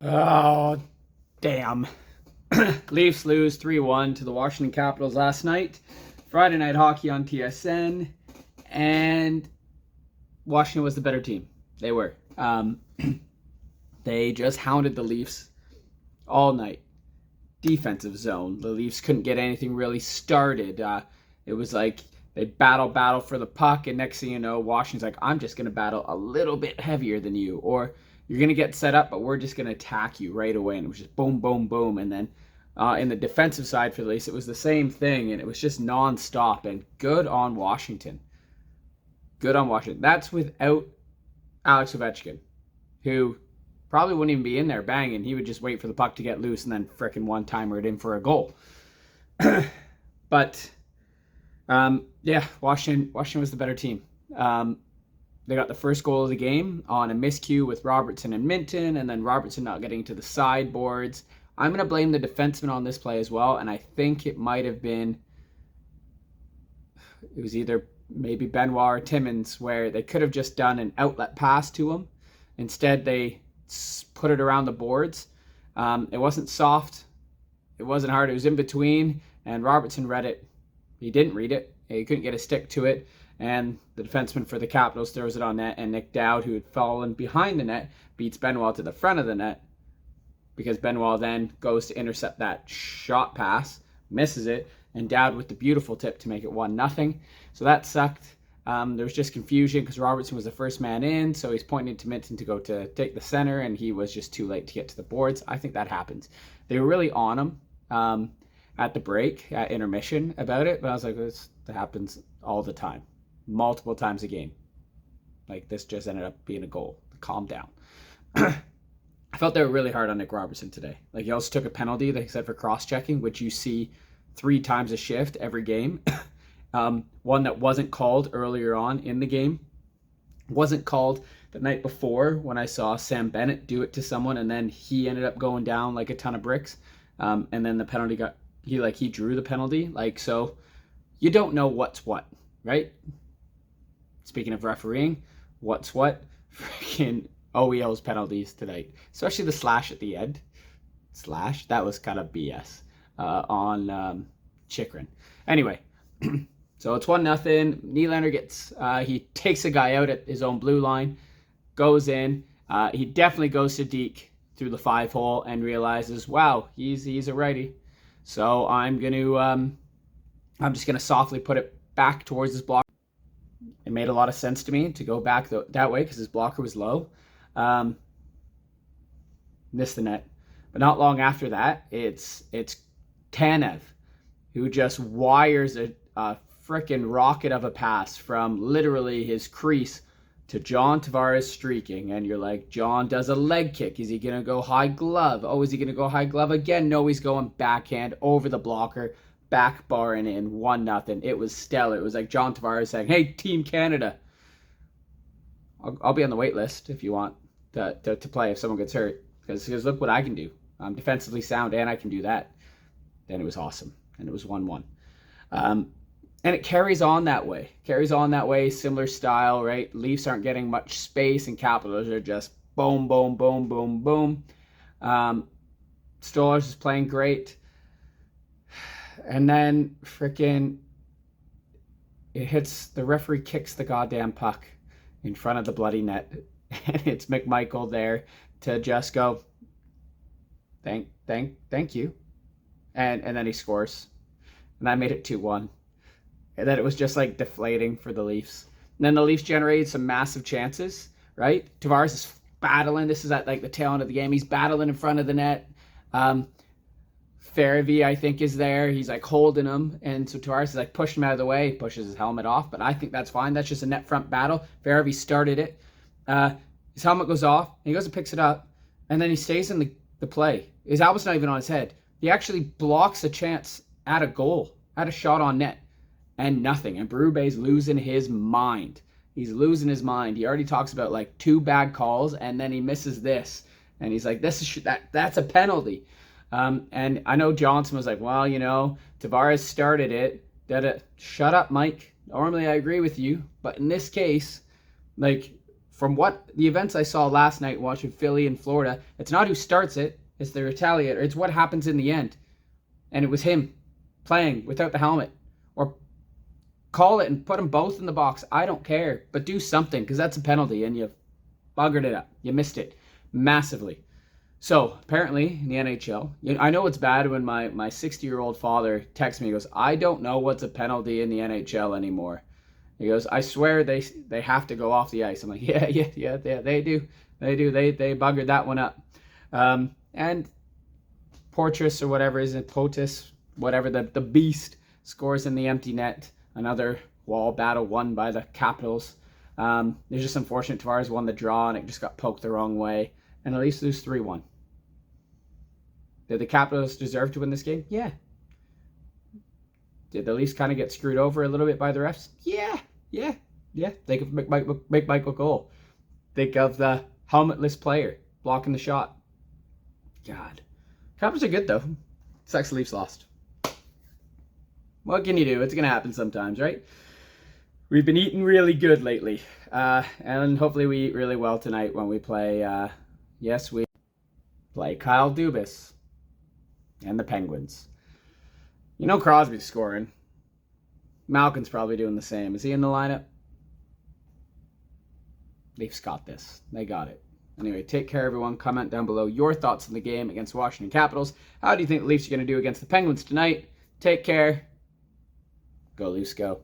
Oh, damn. Leafs lose 3-1 to the Washington Capitals last night. Friday night hockey on TSN. And Washington was the better team. They were. They just hounded the Leafs all night. Defensive zone. The Leafs couldn't get anything really started. It was like they battle for the puck, and next thing you know, Washington's like, I'm just going to battle a little bit heavier than you. Or you're going to get set up, but we're just going to attack you right away. And it was just boom, boom, boom. And then in the defensive side for the Leafs, it was the same thing, and it was just nonstop. And good on Washington. Good on Washington. That's without Alex Ovechkin, who probably wouldn't even be in there banging. He would just wait for the puck to get loose and then frickin' one-timer it in for a goal. But, yeah, Washington was the better team. They got the first goal of the game on a miscue with Robertson and Minton, and then Robertson not getting to the sideboards. I'm going to blame the defenseman on this play as well, and I think it might have been, it was either maybe Benoit or Timmins, where they could have just done an outlet pass to him. Instead, they put it around the boards. It wasn't soft. It wasn't hard. It was in between, and Robertson read it. He didn't read it. He couldn't get a stick to it, and the defenseman for the Capitals throws it on net, and Nick Dowd, who had fallen behind the net, beats Benoit to the front of the net, because Benoit then goes to intercept that shot pass, misses it, and Dowd with the beautiful tip to make it 1-0. So that sucked. There was just confusion because Robertson was the first man in, so he's pointing to Minton to go to take the center, and he was just too late to get to the boards. I think that happens. They were really on him at the break, at intermission, about it, but I was like, that happens all the time, multiple times a game. Like, this just ended up being a goal. Calm down. I felt they were really hard on Nick Robertson today. Like, he also took a penalty, they said, for cross-checking, which you see 3 times a shift every game. One that wasn't called earlier on in the game. Wasn't called the night before when I saw Sam Bennett do it to someone, and then he ended up going down like a ton of bricks. And then the penalty he drew the penalty. Like, so you don't know what's what, right? Speaking of refereeing, what's what? Freaking OEL's penalties tonight, especially the slash at the end. That was kind of BS on Chikrin. Anyway, so it's 1-0. Nylander gets, he takes a guy out at his own blue line, goes in. He definitely goes to Deke through the 5-hole and realizes, wow, he's a righty. So I'm just gonna softly put it back towards his blocker. It made a lot of sense to me to go back that way because his blocker was low. Missed the net. But not long after that, it's Tanev who just wires a frickin' rocket of a pass from literally his crease to John Tavares streaking. And you're like, John does a leg kick. Is he going to go high glove? Oh, is he going to go high glove again? No, he's going backhand over the blocker, back barring in 1-0. It was stellar. It was like John Tavares saying, hey, Team Canada, I'll be on the wait list if you want to play if someone gets hurt. Because look what I can do. I'm defensively sound and I can do that. Then it was awesome. And it was 1-1. And it carries on that way. Similar style, right? Leafs aren't getting much space, and Capitals are just boom, boom, boom, boom, boom. Stolarz is playing great. And then freaking it hits, the referee kicks the goddamn puck in front of the bloody net. And it's McMichael there to just go, thank you. And then he scores. And that made it 2-1. And then it was just like deflating for the Leafs. And then the Leafs generated some massive chances, right? Tavares is battling. This is at like the tail end of the game. He's battling in front of the net. Farabee, I think, is there. He's like holding him. And so Tavares is like pushing him out of the way. He pushes his helmet off. But I think that's fine. That's just a net front battle. Farabee started it. His helmet goes off. And he goes and picks it up. And then he stays in the play. His helmet's not even on his head. He actually blocks a chance at a goal, at a shot on net. And nothing. And Berube's losing his mind. He's losing his mind. He already talks about like 2 bad calls, and then he misses this. And he's like, that's a penalty. And I know Johnson was like, well, Tavares started it. Shut up, Mike. Normally I agree with you. But in this case, like, from what the events I saw last night watching Philly and Florida, it's not who starts it, it's the retaliator. It's what happens in the end. And it was him playing without the helmet. Or call it and put them both in the box. I don't care. But do something, because that's a penalty, and you buggered it up. You missed it massively. So, apparently, in the NHL, I know it's bad when my 60-year-old father texts me, he goes, I don't know what's a penalty in the NHL anymore. He goes, I swear they have to go off the ice. I'm like, yeah, they do. They buggered that one up. And Portress or whatever is it, Potus, whatever, the beast scores in the empty net. Another wall battle won by the Capitals. It's just unfortunate Tavares won the draw and it just got poked the wrong way. And at least lose 3-1. Did the Capitals deserve to win this game? Yeah. Did the Leafs kind of get screwed over a little bit by the refs? Yeah. Think of Michael Cole. Think of the helmetless player blocking the shot. God. Capitals are good, though. Sucks the Leafs lost. What can you do? It's going to happen sometimes, right? We've been eating really good lately. And hopefully we eat really well tonight when we play... we play Kyle Dubas and the Penguins. You know Crosby's scoring. Malkin's probably doing the same. Is he in the lineup? Leafs got this. They got it. Anyway, take care, everyone. Comment down below your thoughts on the game against Washington Capitals. How do you think the Leafs are going to do against the Penguins tonight? Take care. Go Leafs, go.